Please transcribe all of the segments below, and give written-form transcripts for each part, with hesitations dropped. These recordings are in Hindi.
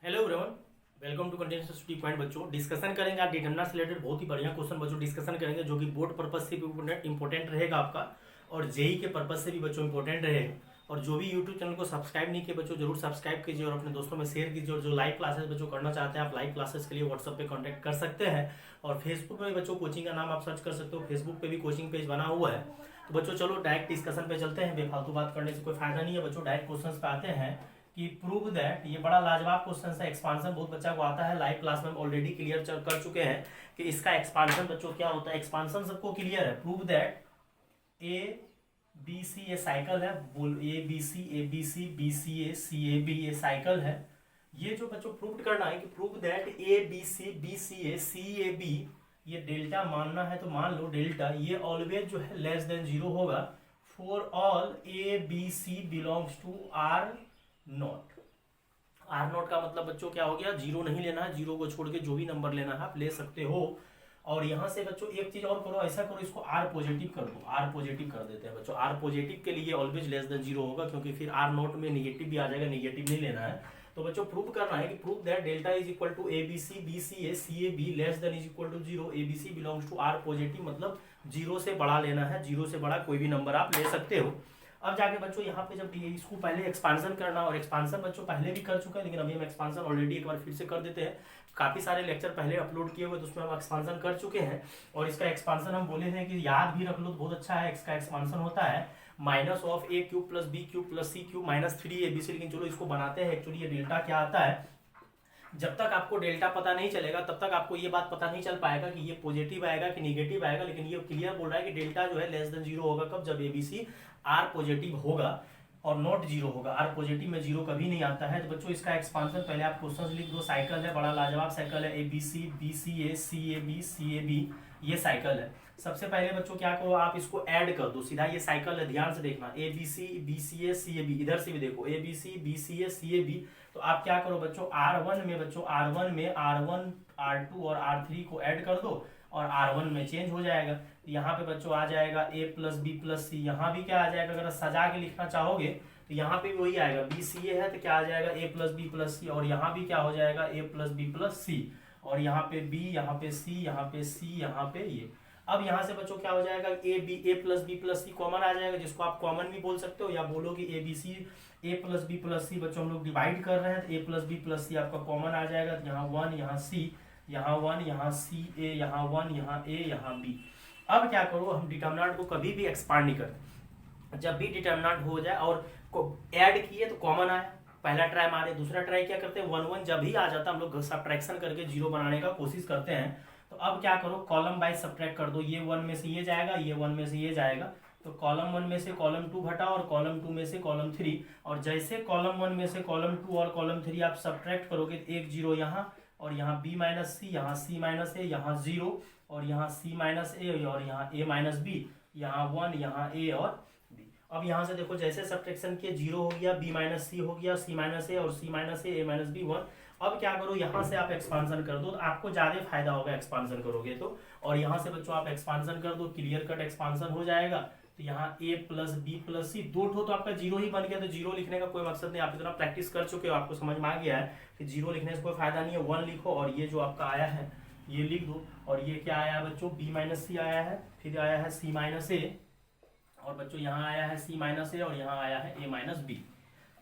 Hello everyone, welcome to continuous study point. बच्चों डिस्कशन करेंगे आज डिटरमिनेंट से रिलेटेड बहुत ही बढ़िया क्वेश्चन बच्चों डिस्कशन करेंगे, जो कि बोर्ड पर्पज से भी इंपॉर्टेंट रहेगा आपका और जेई के पर्पज से भी बच्चों इंपॉर्टेंट रहेगा। और जो भी यूट्यूब चैनल को सब्सक्राइब नहीं किए बच्चों जरूर सब्सक्राइब कीजिए और अपने दोस्तों में शेयर कीजिए। और जो लाइव क्लासेस बच्चों करना चाहते हैं आप लाइव क्लासेस के लिए व्हाट्सएप पे कांटेक्ट कर सकते हैं। और फेसबुक में बच्चों कोचिंग का नाम आप सर्च कर सकते हो, फेसबुक पे भी कोचिंग पेज बना हुआ है। तो बच्चों चलो डायरेक्ट डिस्कशन पे चलते हैं, बेफालतू बात करने से कोई फायदा नहीं है बच्चों। डायरेक्ट क्वेश्चन पे आते हैं कि प्रूव दैट, ये बड़ा लाजवाब क्वेश्चन है। एक्सपांशन बहुत बच्चा को आता है, लाइव क्लास में हम ऑलरेडी क्लियर कर चुके हैं कि इसका एक्सपांशन बच्चों क्या होता है। एक्सपांशन सबको क्लियर है। Prove that A B C ये साइकिल है, बोल A B C B C A B ये साइकिल है। ये जो बच्चों प्रूव करना है कि prove that A B C A C A B, ये डेल्टा मानना है तो मान लो डेल्टा ये ऑलवेज जो है लेस देन जीरो होगा for all A B C belongs to R naught. R naught का मतलब बच्चों क्या हो गया, जीरो नहीं लेना है, जीरो को छोड़ के जो भी नंबर लेना है आप ले सकते हो। और यहां से बच्चों एक चीज और करो, ऐसा करो इसको आर पॉजिटिव कर दो। आर पॉजिटिव कर देते हैं बच्चों। आर पॉजिटिव के लिए ऑलवेज लेस देन जीरो होगा, क्योंकि फिर आर नॉट में निगेटिव भी आ जाएगा, निगेटिव नहीं लेना है। तो बच्चों प्रूव करना है कि prove that delta is equal to A B C A B less than is equal to zero, A B C belongs to R positive, मतलब जीरो से बड़ा लेना है, जीरो से बड़ा कोई भी नंबर आप ले सकते हो। अब जाके बच्चों यहाँ पे जब इसको पहले एक्सपांशन करना, और एक्सपांशन बच्चों पहले भी कर चुका है लेकिन अभी हम एक्सपांशन ऑलरेडी एक बार फिर से कर देते हैं। काफी सारे लेक्चर पहले अपलोड किए हुए तो उसमें हम एक्सपांशन कर चुके हैं। और इसका एक्सपांशन हम बोले हैं कि याद भी रख लो तो बहुत अच्छा है। इसका एक्सपांशन होता है minus of A cube plus B cube plus C cube minus 3ab। लेकिन चलो इसको बनाते हैं। एक्चुअली ये डेल्टा क्या आता है, जब तक आपको डेल्टा पता नहीं चलेगा तब तक आपको ये बात पता नहीं चल पाएगा कि ये पॉजिटिव आएगा कि निगेटिव आएगा। लेकिन ये क्लियर बोल रहा है कि डेल्टा जो है लेस देन जीरो होगा कब, जब एबीसी आर पॉजिटिव होगा और नॉट जीरो होगा। आर पॉजिटिव में जीरो कभी नहीं आता है। तो बच्चों इसका एक्सपांशन पहले आप क्वेश्चन लिख दो। साइकिल है, बड़ा लाजवाब साइकिल है, A B C A B ये साइकिल है। सबसे पहले बच्चों क्या करो, आप इसको ऐड कर दो सीधा। ये साइकिल है, ध्यान से देखना, A B C A B, इधर से भी देखो A B C A B. तो आप क्या करो बच्चों, R1 में बच्चों R1 में R1 R2 और R3 को ऐड कर दो और R1 में चेंज हो जाएगा। तो यहाँ पे बच्चों आ जाएगा a प्लस बी प्लस सी। यहाँ भी क्या आ जाएगा, अगर सजा के लिखना चाहोगे तो यहाँ पे भी वही आएगा, बी सी ए है तो क्या आ जाएगा a plus B plus C. और यहाँ भी क्या हो जाएगा a plus B plus C. और यहाँ पे b, यहाँ पे c, यहाँ पे c, यहाँ पे ये। अब यहाँ से बच्चों क्या हो जाएगा, ए plus B plus C common आ जाएगा, जिसको आप कॉमन भी बोल सकते हो या बोलोगे A B C A plus B plus C. बच्चों हम लोग डिवाइड कर रहे हैं तो A plus B plus C आपका कॉमन आ जाएगा। तो यहाँ 1, यहाँ c, यहाँ 1, यहाँ c a, यहाँ 1, यहाँ a, यहाँ b। अब क्या करो, हम डिटर्मिनेंट को कभी भी एक्सपांड नहीं करते। जब भी डिटर्मिनेंट हो जाए और ऐड किए तो कॉमन आया, पहला ट्राई मारे, दूसरा ट्राई क्या करते हैं 1 1 जब ही आ जाता हम लोग सब्ट्रैक्शन करके जीरो बनाने का कोशिश करते हैं। तो अब क्या करो, कॉलम बाय सब्ट्रैक्ट कर दो। ये 1 में से ये जाएगा, ये 1 में से ये जाएगा, तो कॉलम 1 में से कॉलम 2 घटा और कॉलम 2 में से कॉलम 3। और जैसे कॉलम 1 में से कॉलम 2 और कॉलम 3 आप सब्ट्रैक्ट करोगे तो एक जीरो यहाँ, और यहाँ b माइनस सी, यहाँ c माइनस ए, यहाँ जीरो, और यहाँ c माइनस ए, और यहाँ a माइनस बी, यहाँ 1, यहाँ a और b। अब यहाँ से देखो जैसे सब्ट्रैक्शन किए जीरो हो गया, b माइनस सी हो गया, c माइनस ए और c minus A, a minus B 1। अब क्या करो, यहाँ से आप एक्सपांशन कर दो तो आपको ज्यादा फायदा होगा एक्सपांशन करोगे तो। और यहाँ से बच्चों आप एक्सपांशन कर दो, क्लियर कट एक्सपांशन हो जाएगा। तो यहाँ a प्लस बी प्लस सी दो ठो तो आपका जीरो ही बन गया। तो जीरो लिखने का कोई मकसद नहीं, आप इतना प्रैक्टिस कर चुके हो, आपको समझ में आ गया है कि जीरो लिखने से कोई फायदा नहीं है। 1 लिखो और ये जो आपका आया है ये लिख दो। और ये क्या आया है बच्चों, b माइनस सी आया है, फिर आया है c माइनस ए, और बच्चों यहाँ आया है c माइनस ए, और यहाँ आया है a माइनस बी।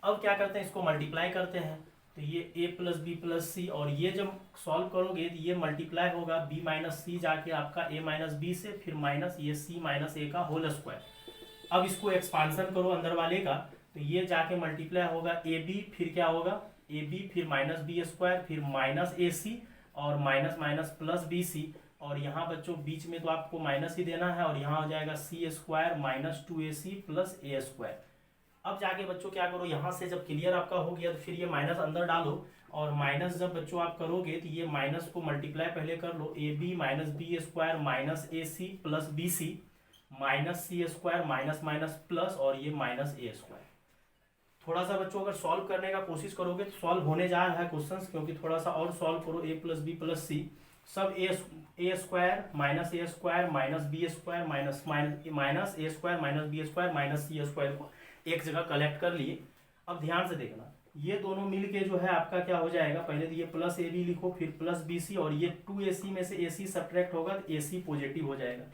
अब क्या करते हैं, इसको मल्टीप्लाई करते हैं। तो ये a plus B plus C, और ये जब सॉल्व करोगे तो ये मल्टीप्लाई होगा b माइनस सी जाके आपका a माइनस बी से, फिर माइनस ये c माइनस ए का होल स्क्वायर। अब इसको एक्सपांशन करो अंदर वाले का, तो ये जाके मल्टीप्लाई होगा ए बी, फिर क्या होगा ए बी, फिर माइनस बी स्क्वायर, फिर माइनस ए सी, और minus minus plus B C. और यहाँ बच्चों बीच में तो आपको माइनस ही देना है, और यहाँ हो जाएगा सी square minus 2ac plus A square. अब जाके बच्चों क्या करो, यहाँ से जब क्लियर आपका हो गया तो फिर ये माइनस अंदर डालो, और माइनस जब बच्चों आप करोगे तो ये माइनस को मल्टीप्लाई पहले कर लो, ए B minus B square minus A C plus B C minus C square minus minus plus, और ये माइनस ए स्क्वायर। थोड़ा सा बच्चों अगर सॉल्व करने का कोशिश करोगे तो सॉल्व होने जा रहा है क्वेश्चंस, क्योंकि थोड़ा सा और सॉल्व करो। A plus B plus C, सब A square minus A square minus B square minus A square minus B square minus C square को एक जगह कलेक्ट कर लिए। अब ध्यान से देखना, ये दोनों मिल के जो है आपका क्या हो जाएगा, पहले तो ये प्लस ए बी लिखो, फिर प्लस बी सी, और ये 2ac में से ac सब्ट्रैक्ट होगा तो ac पॉजिटिव हो जाएगा।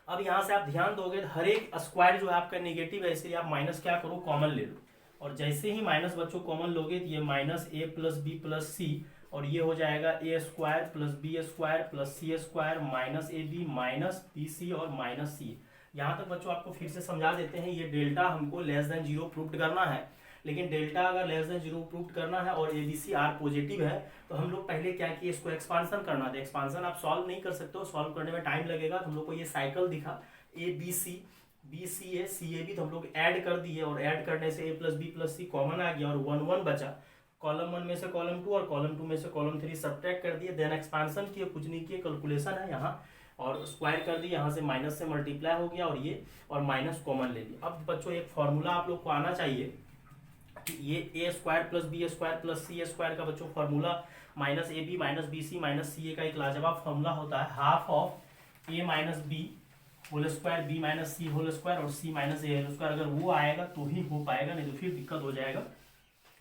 अब यहाँ से आप ध्यान दोगे तो हर एक स्क्वायर जो है आपका नेगेटिव है, इसलिए आप माइनस क्या करो, कॉमन ले लो, और जैसे ही माइनस बच्चों कॉमन लोगे तो ये minus A plus B plus C, और ये हो जाएगा ए square plus B square plus C square minus A B minus B सी और माइनस सी। यहाँ तक बच्चों आपको फिर से समझा देते हैं, ये डेल्टा हमको लेस देन जीरो प्रूव करना है, लेकिन डेल्टा अगर लेस देन जीरो प्रूव करना है और A B C are positive है तो हम लोग पहले क्या किए, इसको एक्सपांसन करना था। एक्सपांसन आप सॉल्व नहीं कर सकते हो, सॉल्व करने में टाइम लगेगा, तो हम लोग को ये साइकिल दिखा A B C B C A C A B, तो हम लोग ऐड कर दिए, और ऐड करने से ए plus B plus C common आ गया और 1 1 बचा, कॉलम 1 में से कॉलम 2 और कॉलम 2 में से कॉलम 3 सब्ट्रैक्ट कर दिए, देन एक्सपांसन किए, कुछ नहीं किए, कैलकुलेशन है यहाँ, और स्क्वायर कर दिए, यहाँ से माइनस से मल्टीप्लाई हो गया और ये और माइनस कॉमन ले लिया। अब बच्चों एक फॉर्मूला आप लोग को आना चाहिए कि ये A square plus B square plus C square का बच्चों formula minus A B minus B C minus C ए का एक लाजवाब फॉर्मूला होता है, half of A minus B whole square B minus C whole square और C minus A whole square. अगर वो आएगा तो ही हो पाएगा, नहीं तो फिर दिक्कत हो जाएगा,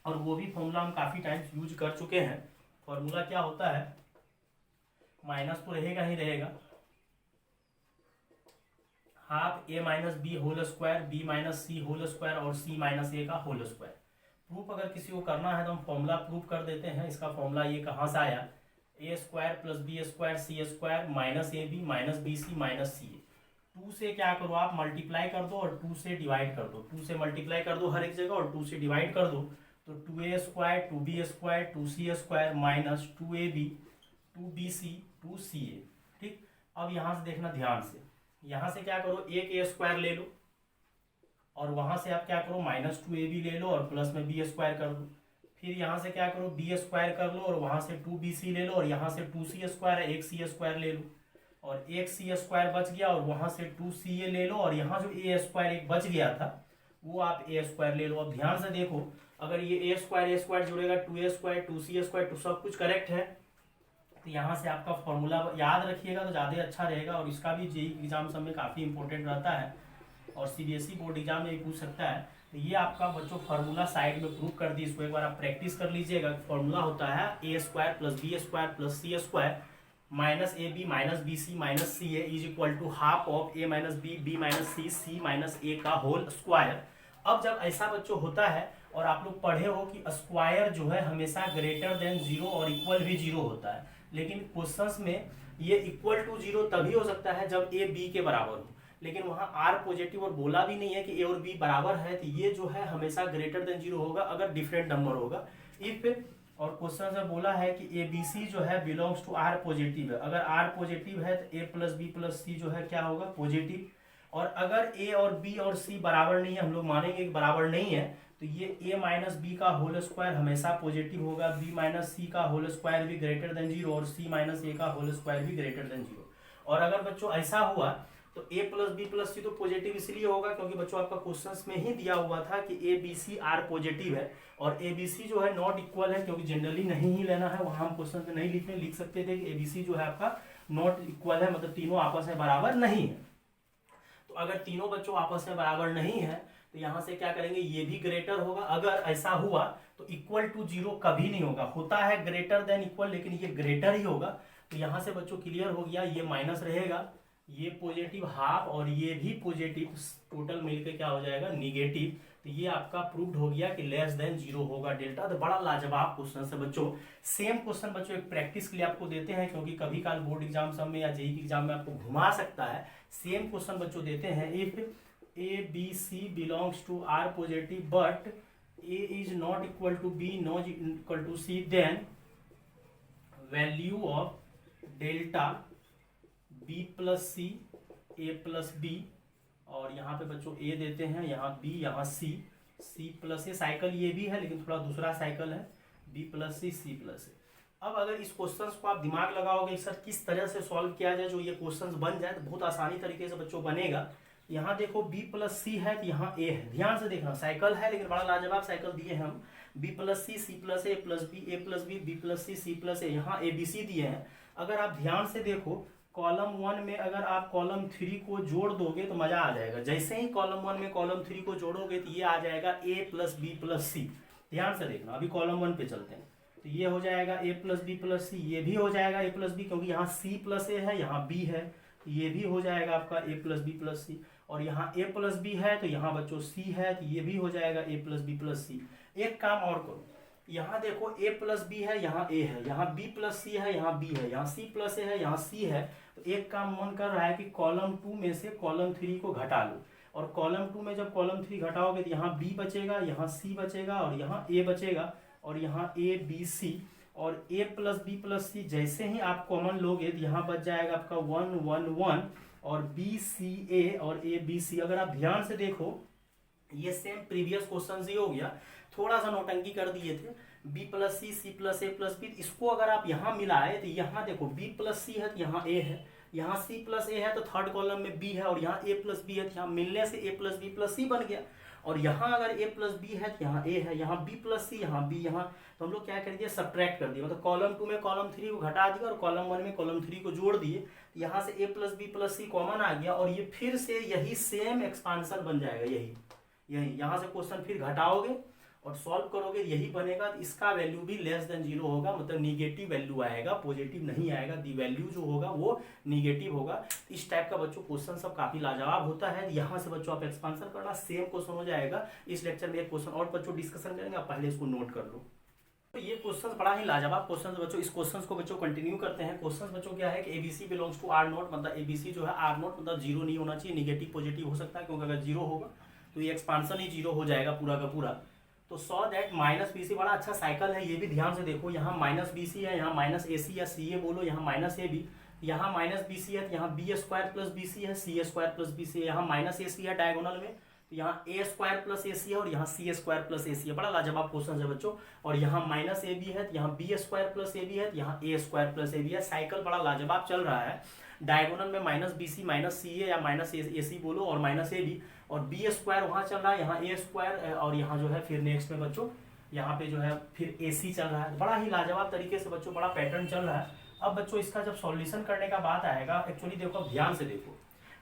और वो भी फॉर्मूला हम काफ़ी टाइम्स यूज कर चुके हैं। फॉर्मूला क्या होता है, माइनस तो रहेगा ही रहेगा, half A minus B whole square B minus C whole square और सी माइनस ए का होल स्क्वायर। प्रूफ अगर किसी को करना है तो हम फॉर्मूला प्रूफ कर देते हैं। इसका फॉर्मूला ये कहाँ से आया, A square plus B square C square minus A B minus B C minus C A. 2 से क्या करो आप मल्टीप्लाई कर दो और 2 से डिवाइड कर दो, 2 से मल्टीप्लाई कर दो हर एक जगह और 2 से डिवाइड कर दो, तो 2a square 2b square 2c square minus 2ab 2bc 2ca। ठीक, अब यहाँ से देखना ध्यान से, यहाँ से क्या करो एक a स्क्वायर ले लो और वहाँ से आप क्या करो माइनस 2ab ले लो और प्लस में b स्क्वायर कर दो, फिर यहाँ से क्या करो b स्क्वायर कर लो और वहाँ से 2bc ले लो और यहाँ से 2c स्क्वायर है एक c स्क्वायर ले लो और एक सी स्क्वायर बच गया और वहां से 2ca ले लो, और यहाँ जो ए स्क्वायर एक बच गया था वो आप ए स्क्वायर ले लो। अब ध्यान से देखो, अगर ये ए स्क्वायर जुड़ेगा 2a स्क्वायर 2c स्क्वायर तो सब कुछ करेक्ट है, तो यहाँ से आपका फॉर्मूला याद रखिएगा तो ज़्यादा अच्छा रहेगा, और इसका भी जेईई एग्जाम सब में काफ़ी इंपॉर्टेंट रहता है और सीबीएसई बोर्ड एग्जाम में भी पूछ सकता है। तो ये आपका बच्चों फार्मूला साइड में प्रूव कर दी, इसको एक बार आप प्रैक्टिस कर लीजिएगा। फार्मूला होता है A square plus B square plus C square minus A B minus B C minus C A is equal to half of A minus B B minus C C minus A का होल स्क्वायर। अब जब ऐसा बच्चों होता है और आप लोग पढ़े हो कि स्क्वायर जो है हमेशा ग्रेटर देन जीरो और इक्वल भी जीरो होता है, लेकिन क्वेश्चंस में ये इक्वल टू जीरो तभी हो सकता है जब ए बी के बराबर हो, लेकिन वहाँ आर पॉजिटिव और बोला भी नहीं है कि ए और बी बराबर है, तो ये जो है हमेशा ग्रेटर देन जीरो होगा अगर डिफरेंट नंबर होगा इफ। और क्वेश्चन में बोला है कि ए बी सी जो है बिलोंग्स टू आर पॉजिटिव है, अगर आर पॉजिटिव है तो ए प्लस बी प्लस सी जो है क्या होगा पॉजिटिव, और अगर ए और बी और सी बराबर नहीं है, हम लोग मानेंगे कि बराबर नहीं है, तो ये ए माइनस बी का होल स्क्वायर हमेशा पॉजिटिव होगा, बी माइनस सी का होल स्क्वायर भी ग्रेटर देन जीरो और सी माइनस ए का होल स्क्वायर भी ग्रेटर देन जीरो। और अगर बच्चों ऐसा हुआ तो ए प्लस बी प्लस सी तो पॉजिटिव इसलिए होगा क्योंकि बच्चों आपका क्वेश्चंस में ही दिया हुआ था कि A B C are positive है, और ए बी सी जो है नॉट इक्वल है, क्योंकि जनरली नहीं ही लेना है, वहां हम क्वेश्चन में नहीं लिख सकते थे कि ए बी सी जो है आपका नॉट इक्वल है, मतलब तीनों आपस में बराबर नहीं है। तो अगर तीनों बच्चों आपस में बराबर नहीं है तो यहाँ से क्या करेंगे, ये भी ग्रेटर होगा। अगर ऐसा हुआ तो इक्वल टू जीरो कभी नहीं होगा, होता है ग्रेटर देन इक्वल, लेकिन ये ग्रेटर ही होगा। तो यहाँ से बच्चों क्लियर हो गया, ये माइनस रहेगा, ये पॉजिटिव हाफ और ये भी पॉजिटिव, टोटल मिलकर क्या हो जाएगा निगेटिव। तो ये आपका प्रूव्ड हो गया कि लेस देन जीरो होगा डेल्टा। तो बड़ा लाजवाब क्वेश्चन है बच्चों। सेम क्वेश्चन बच्चों एक प्रैक्टिस के लिए आपको देते हैं, क्योंकि कभी काल बोर्ड एग्जाम सब में या जेईई एग्जाम में आपको घुमा सकता है। सेम क्वेश्चन बच्चों देते हैं, if A B C belongs to R positive but A is not equal to B not equal to C, then value of delta B plus C A plus B, और यहाँ पे बच्चों ए देते हैं, यहाँ बी यहाँ सी, सी प्लस ए, साइकिल ये भी है लेकिन थोड़ा दूसरा साइकिल है, बी प्लस सी प्लस ए। अब अगर इस क्वेश्चंस को आप दिमाग लगाओगे सर किस तरह से सॉल्व किया जाए जो ये क्वेश्चंस बन जाए, तो बहुत आसानी तरीके से बच्चों बनेगा। यहाँ देखो बी प्लस सी है तो यहाँ ए है, ध्यान से देखना, साइकिल है लेकिन बड़ा लाजवाब साइकिल दिए हैं हम, B plus C plus A plus B B plus C plus A, यहाँ ए बी सी दिए हैं। अगर आप ध्यान से देखो कॉलम 1 में अगर आप कॉलम 3 को जोड़ दोगे तो मजा आ जाएगा। जैसे ही कॉलम 1 में कॉलम 3 को जोड़ोगे तो ये आ जाएगा ए प्लस बी प्लस सी, ध्यान से देखना, अभी कॉलम 1 पे चलते हैं। तो ये हो जाएगा a प्लस बी प्लस सी, ये भी हो जाएगा a प्लस बी, क्योंकि यहाँ c प्लस ए है, यहाँ b है, तो ये भी हो जाएगा आपका a plus B plus C. और यहाँ a प्लस बी है तो यहाँ बच्चों c है, तो ये भी हो जाएगा a प्लस बी प्लस सी। एक काम और करो, यहाँ देखो a प्लस बी है, यहाँ a है, यहाँ b प्लस सी है, यहाँ b है, यहाँ c प्लस ए है, यहाँ c है। तो एक काम मन कर रहा है कि कॉलम 2 में से कॉलम 3 को घटा लो, और कॉलम 2 में जब कॉलम 3 घटाओगे तो यहाँ b बचेगा, यहाँ c बचेगा, और यहाँ a बचेगा, और यहाँ a b c, और a प्लस बी प्लस सी जैसे ही आप कॉमन लोगे तो यहाँ बच जाएगा आपका 1 1 1, और बी सी ए और ए बी सी। अगर आप ध्यान से देखो ये सेम प्रीवियस क्वेश्चन ही हो गया, थोड़ा सा नौटंकी कर दिए थे, b plus C plus A plus B. इसको अगर आप यहाँ मिलाए तो यहाँ देखो b प्लस सी है तो यहाँ a है, यहाँ c प्लस ए है तो थर्ड कॉलम में b है, और यहाँ a प्लस बी है तो यहाँ मिलने से a प्लस बी प्लस सी बन गया। और यहाँ अगर a प्लस बी है तो यहाँ a है, यहाँ b प्लस सी, यहाँ b, यहाँ तो हम लोग क्या कर दिए, सब्ट्रैक्ट कर दिए, मतलब कॉलम 2 में कॉलम 3 को घटा दिया और कॉलम 1 में कॉलम 3 को जोड़ दिए। यहाँ से a plus B plus C common आ गया, और ये फिर से यही सेम एक्सपांशन बन जाएगा, यही यहाँ से क्वेश्चन फिर घटाओगे और सॉल्व करोगे यही बनेगा। तो इसका वैल्यू भी लेस देन 0 होगा, मतलब निगेटिव वैल्यू आएगा, पॉजिटिव नहीं आएगा, दी वैल्यू जो होगा वो निगेटिव होगा। इस टाइप का बच्चों क्वेश्चन सब काफी लाजवाब होता है। यहाँ से बच्चों आप एक्सपांशन करना, सेम क्वेश्चन हो जाएगा। इस लेक्चर में एक क्वेश्चन और बच्चों डिस्कशन करेंगे, आप पहले इसको नोट कर लो। तो ये क्वेश्चन बड़ा ही लाजवाब क्वेश्चन बच्चों, इस क्वेश्चन को बच्चों कंटिन्यू करते हैं। क्वेश्चन बच्चों क्या है कि ABC belongs to R naught, मतलब एबीसी जो है आर नोट, मतलब 0 नहीं होना चाहिए, निगेटिव पॉजिटिव हो सकता है, क्योंकि अगर 0 होगा तो ये एक्सपांशन ही 0 हो जाएगा पूरा का पूरा। तो so that minus B C, बड़ा अच्छा साइकिल है, ये भी ध्यान से देखो, यहाँ माइनस बी सी है, यहाँ माइनस ए सी या सी ए बोलो, यहाँ माइनस ए बी, यहाँ माइनस बी सी है तो यहाँ B square plus B C है, C square plus B C है, यहाँ माइनस ए सी है डायगोनल में, तो यहाँ ए स्क्वायर प्लस ए सी है, और यहाँ सी स्क्वायर प्लस ए सी है। बड़ा लाजवाब क्वेश्चन है बच्चों। और यहाँ माइनस ए बी है तो यहाँ बी स्क्वायर प्लस ए बी है, तो यहाँ A square plus A B है। साइकिल बड़ा लाजवाब चल रहा है। डायगोनल में minus B C minus C A या माइनस ए सी बोलो, और माइनस ए बी, और बी स्क्वायर वहाँ चल रहा है, यहाँ ए स्क्वायर, और यहाँ जो है फिर नेक्स्ट में बच्चों यहाँ पे जो है फिर ए सी चल रहा है। बड़ा ही लाजवाब तरीके से बच्चों बड़ा पैटर्न चल रहा है। अब बच्चों इसका जब सॉल्यूशन करने का बात आएगा, एक्चुअली देखो ध्यान से देखो,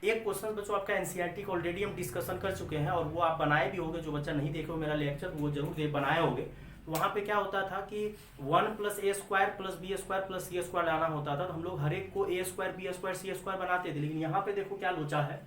एक क्वेश्चन बच्चों आपका एनसीईआरटी का ऑलरेडी हम डिस्कशन कर चुके हैं, और वो आप बनाए भी होंगे। जो बच्चा नहीं देखे हो मेरा लेक्चर तो वो जरूर बनाए होंगे। तो वहाँ पे क्या होता था कि 1 plus A square plus B square plus C square लाना होता था, तो हम लोग हर एक को A square B square C square बनाते थे। लेकिन यहाँ पे देखो क्या लोचा है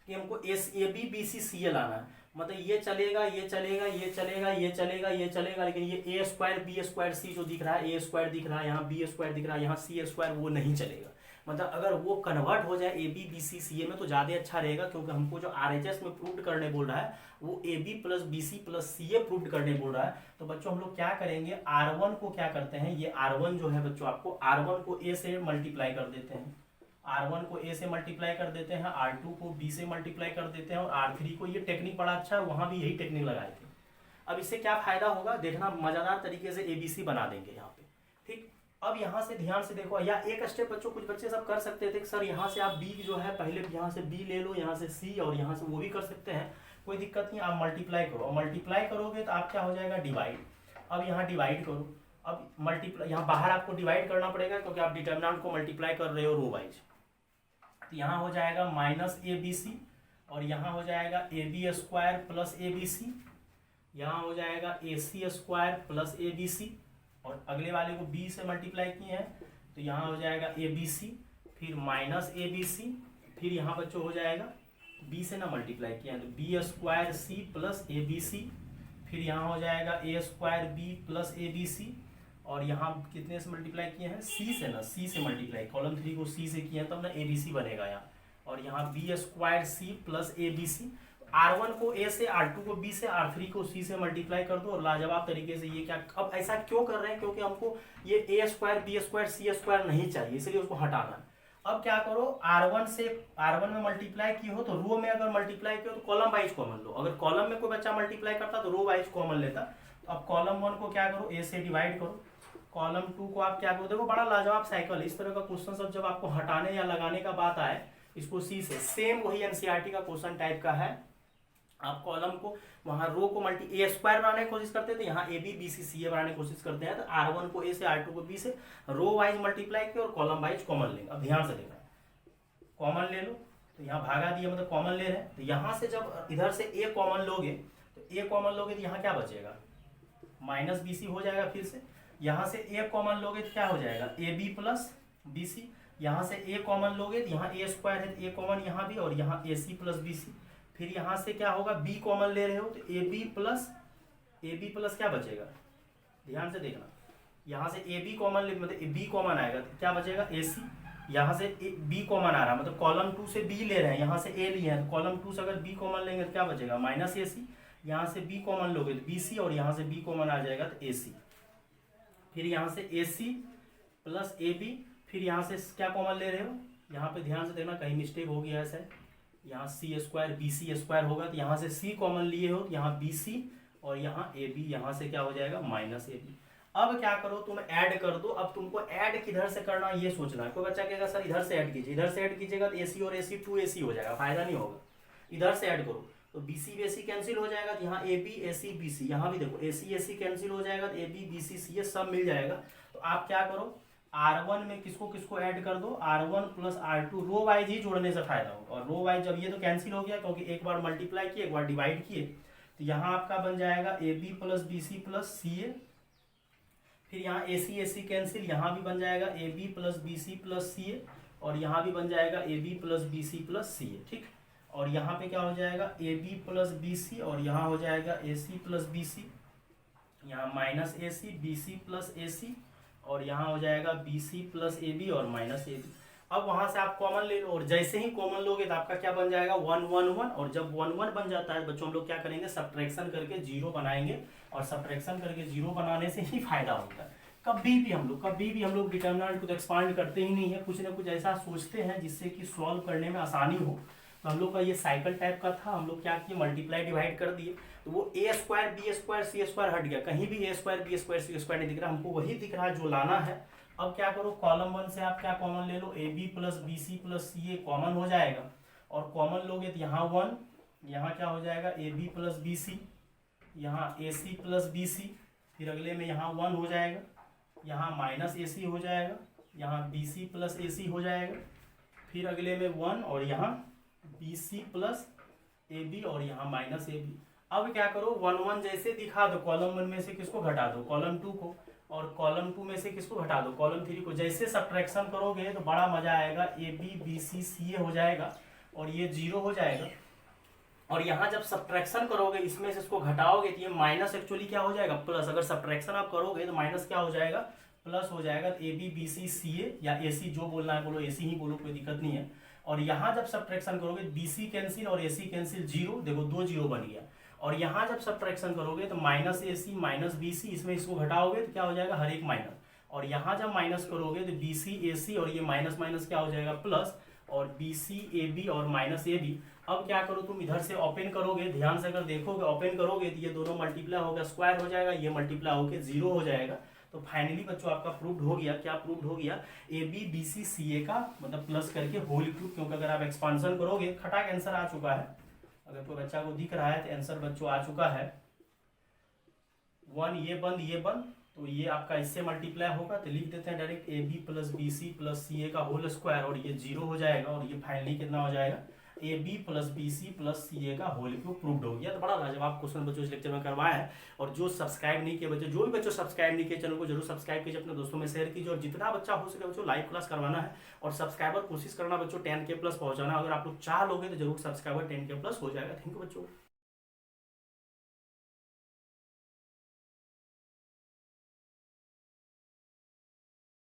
कि हमको s a b b c c a लाना है, मतलब ये चलेगा ये चलेगा ये चलेगा ये चलेगा ये चलेगा, लेकिन ये ए स्क्वायर बी स्क्वायर सी जो दिख रहा है, ए स्क्वायर दिख रहा है, यहाँ बी स्क्वायर दिख रहा है, यहाँ सी स्क्वायर, वो नहीं चलेगा। मतलब अगर वो कन्वर्ट हो जाए ए बी बी सी सी ए में तो ज़्यादा अच्छा रहेगा, क्योंकि हमको जो RHS में प्रूव करने बोल रहा है वो A B plus B C plus C A prove करने बोल रहा है। तो बच्चों हम लोग क्या करेंगे, R1 को क्या करते हैं, ये R1 जो है बच्चों आपको R1 को ए से मल्टीप्लाई कर देते हैं, R1 को A से मल्टीप्लाई कर देते हैं, R2 को B से मल्टीप्लाई कर देते हैं, और R3 को, ये टेक्निक बड़ा अच्छा है, वहाँ भी यही टेक्निक लगाए थे। अब इससे क्या फायदा होगा देखना, मज़ेदार तरीके से ABC बना देंगे यहाँ पे। ठीक, अब यहाँ से ध्यान से देखो, या एक स्टेप बच्चों कुछ बच्चे सब कर सकते थे कि सर यहाँ से आप B जो है पहले यहाँ से B ले लो, यहाँ से C, और यहाँ से वो भी कर सकते हैं, कोई दिक्कत नहीं। आप मल्टीप्लाई करो, और मल्टीप्लाई करोगे तो आप क्या हो जाएगा, डिवाइड। अब यहाँ डिवाइड करो, अब मल्टीप्लाई, यहाँ बाहर आपको डिवाइड करना पड़ेगा क्योंकि आप डिटर्मिनेंट को मल्टीप्लाई कर रहे हो रो वाइज। तो यहाँ हो जाएगा माइनस ए बी सी, और यहाँ हो जाएगा ए b square plus A B C, यहाँ हो जाएगा a c square plus A B C, और अगले वाले को b से मल्टीप्लाई किए हैं तो यहाँ हो जाएगा ए बी सी, फिर माइनस ए बी सी, फिर यहाँ बच्चों हो जाएगा b से ना मल्टीप्लाई किया है तो b square C plus A B c, फिर यहाँ हो जाएगा ए square b plus A B C, और यहाँ कितने से मल्टीप्लाई किए हैं, c से ना, c से मल्टीप्लाई, कॉलम 3 को c से किए हैं तब ना ए बी सी बनेगा यहाँ, और यहाँ B square C plus A B C. R1 को A से, R2 को B से, R3 को C से मल्टीप्लाई कर दो, और लाजवाब तरीके से ये क्या, अब ऐसा क्यों कर रहे हैं, क्योंकि हमको ये A square B square C square नहीं चाहिए, इसलिए उसको हटाना है। अब क्या करो, R1 से R1 में मल्टीप्लाई की हो तो रो में अगर मल्टीप्लाई किया तो कॉलम वाइज कॉमन लो, अगर कॉलम में कोई बच्चा मल्टीप्लाई करता तो रो वाइज कॉमन लेता। तो अब कॉलम 1 को क्या करो, A से डिवाइड करो, कॉलम 2 को आप क्या करो, देखो बड़ा लाजवाब साइकिल। इस तरह का क्वेश्चन सब जब आपको हटाने या लगाने का बात आए, इसको C से, सेम वही एनसीईआरटी का क्वेश्चन टाइप का है। आप कॉलम को वहां रो को मल्टी ए स्क्वायर बनाने की कोशिश करते हैं तो यहाँ A b b c c ए बनाने की कोशिश करते हैं, तो R1 को A से, R2 को B से रो वाइज मल्टीप्लाई किया और कॉलम वाइज कॉमन लेंगे। अब ध्यान से देखना, कॉमन ले लो तो यहाँ भागा दिया, मतलब कॉमन ले रहे हैं, तो यहाँ से जब इधर से A कॉमन लोगे तो A कॉमन लोगे तो यहाँ क्या बचेगा, माइनस बी सी हो जाएगा। फिर से यहाँ से ए कॉमन लोगे तो क्या हो जाएगा, A B plus B C. यहाँ से ए कॉमन लोगे तो यहाँ ए स्क्वायर है, ए कॉमन यहाँ भी, और यहाँ ए सी प्लस बी सी। फिर यहाँ से क्या होगा, बी कॉमन ले रहे हो तो ए बी प्लस क्या बचेगा, ध्यान से देखना, यहाँ से ए बी कॉमन ले मतलब बी कॉमन आएगा तो क्या बचेगा, ए सी। यहाँ से बी कॉमन आ रहा है मतलब कॉलम 2 से बी ले रहे हैं, यहाँ से ए लिए हैं तो कॉलम 2 से अगर बी कॉमन लेंगे तो क्या बचेगा, माइनस ए सी। यहाँ से बी कॉमन लोगे तो बी सी, और यहाँ से बी कॉमन आ जाएगा तो ए सी। फिर यहाँ से ए सी प्लस ए बी। फिर यहाँ से क्या कॉमन ले रहे हो, यहाँ पे ध्यान से देखना कहीं मिस्टेक हो गया है सर, यहाँ सी स्क्वायर बी सी स्क्वायर होगा तो यहाँ से सी कॉमन लिए हो, यहाँ बी सी और यहाँ ए बी, यहाँ से क्या हो जाएगा, माइनस ए बी। अब क्या करो, तुम ऐड कर दो। अब तुमको ऐड किधर से करना ये सोचना है। कोई बच्चा कहेगा सर इधर से ऐड कीजिए, इधर से ऐड कीजिएगा तो ए सी और ए सी 2AC हो जाएगा, फायदा नहीं होगा। इधर से ऐड करो तो B C B C cancel हो जाएगा, तो यहाँ A B A C B सी, यहाँ भी देखो ए सी कैंसिल हो जाएगा तो ए बी बी सी सी ये सब मिल जाएगा। तो आप क्या करो, R1 में किसको किसको ऐड कर दो, R1 plus R2, row wise ही जोड़ने से फायदा होगा। और रो वाइज जब ये तो कैंसिल हो गया क्योंकि एक बार मल्टीप्लाई किए एक बार डिवाइड किए, तो यहाँ आपका बन जाएगा A B plus B C plus C a. फिर यहाँ ए सी कैंसिल, यहाँ भी बन जाएगा A B plus B C plus C a, और यहाँ भी बन जाएगा A B plus B C plus C a, ठीक। और यहाँ पे क्या हो जाएगा, A B plus B C, और यहाँ हो जाएगा a C plus B C, यहाँ minus A C B C plus A C, और यहाँ हो जाएगा बी सी प्लस ए बी और माइनस ए बी। अब वहाँ से आप कॉमन ले लो, और जैसे ही कॉमन लोगे तो आपका क्या बन जाएगा, 1 1 1। और जब 1 1 बन जाता है बच्चों हम लोग क्या करेंगे, सब्ट्रैक्शन करके 0 बनाएंगे, और सब्ट्रैक्शन करके 0 बनाने से ही फायदा होता है। कभी भी हम लोग डिटर्मिनेंट को एक्सपांड करते ही नहीं है, कुछ ना कुछ ऐसा सोचते हैं जिससे कि सॉल्व करने में आसानी हो। तो हम लोग का ये साइकिल टाइप का था, हम लोग क्या किए, मल्टीप्लाई डिवाइड कर दिए, तो वो ए square B square C square हट गया, कहीं भी ए square B square C square नहीं दिख रहा, हमको वही दिख रहा है जो लाना है। अब क्या करो, कॉलम 1 से आप क्या कॉमन ले लो, A B plus B C plus C a common हो जाएगा, और कॉमन लोगे तो यहाँ 1, यहाँ क्या हो जाएगा, A B plus B C, यहाँ ए सी प्लस बी सी, फिर अगले में यहाँ 1 हो जाएगा, यहाँ माइनस ए सी हो जाएगा, यहाँ बी सी प्लस ए सी हो जाएगा, फिर अगले में 1, और यहाँ बी सी प्लस ए बी, और यहाँ माइनस ए बी। अब क्या करो, 1 1 जैसे दिखा दो, कॉलम 1 में से किसको घटा दो, कॉलम 2 को, और कॉलम 2 में से किसको घटा दो, कॉलम 3 को। जैसे सब्ट्रैक्शन करोगे तो बड़ा मजा आएगा, ए बी बी सी सी ए हो जाएगा, और ये 0 हो जाएगा। और यहाँ जब सब्ट्रैक्शन करोगे इसमें से इसको घटाओगे तो ये माइनस एक्चुअली क्या हो जाएगा, प्लस। अगर सब्ट्रैक्शन आप करोगे तो माइनस क्या हो जाएगा, प्लस हो जाएगा। ए b b c c A, या ए सी जो बोलना है बोलो, ए सी ही बोलो, कोई दिक्कत नहीं है। और यहाँ जब सब्ट्रैक्शन करोगे बी सी कैंसिल और ए सी कैंसिल 0, देखो 2 0 बन गया। और यहाँ जब सब्ट्रैक्शन करोगे तो minus A C minus B सी, इसमें इसको घटाओगे तो क्या हो जाएगा, हर एक माइनस। और यहाँ जब माइनस करोगे तो बी सी ए सी, और ये माइनस माइनस क्या हो जाएगा, प्लस, और बी सी ए बी और माइनस ए बी। अब क्या करो, तुम इधर से ओपन करोगे, ध्यान से अगर देखोगे ओपन करोगे तो ये दोनों मल्टीप्लाई होगा, स्क्वायर हो जाएगा, ये मल्टीप्लाई होकर 0 हो जाएगा। तो फाइनली बच्चों आपका प्रूव्ड हो गया, क्या प्रूव्ड हो गया, ए बी बी सी सी ए का मतलब प्लस करके होल क्यूब। क्योंकि अगर आप एक्सपांसन करोगे, खटाक आंसर आ चुका है, अगर कोई बच्चा को दिख रहा है तो आंसर बच्चों आ चुका है 1, ये बंद, तो ये आपका इससे मल्टीप्लाई होगा, तो लिख देते हैं direct a B plus B C plus सी ए का होल स्क्वायर, और ये 0 हो जाएगा, और ये फाइनली कितना हो जाएगा, A B plus B C plus सी ए का होल क्यूब प्रूव्ड हो गया। तो बड़ा लाजवाब क्वेश्चन बच्चों इस लेक्चर में करवाया है। और जो सब्सक्राइब नहीं किए बच्चों, जो भी बच्चों सब्सक्राइब नहीं किए चैनल को जरूर सब्सक्राइब कीजिए, अपने दोस्तों में शेयर कीजिए, और जितना बच्चा हो सके बच्चों लाइव क्लास करवाना है, और सब्सक्राइबर कोशिश करना बच्चों 10K+ पहुंचाना। अगर आप लोग चाह लोगे तो जरूर सब्सक्राइबर 10K+ हो जाएगा। थैंक यू बच्चों।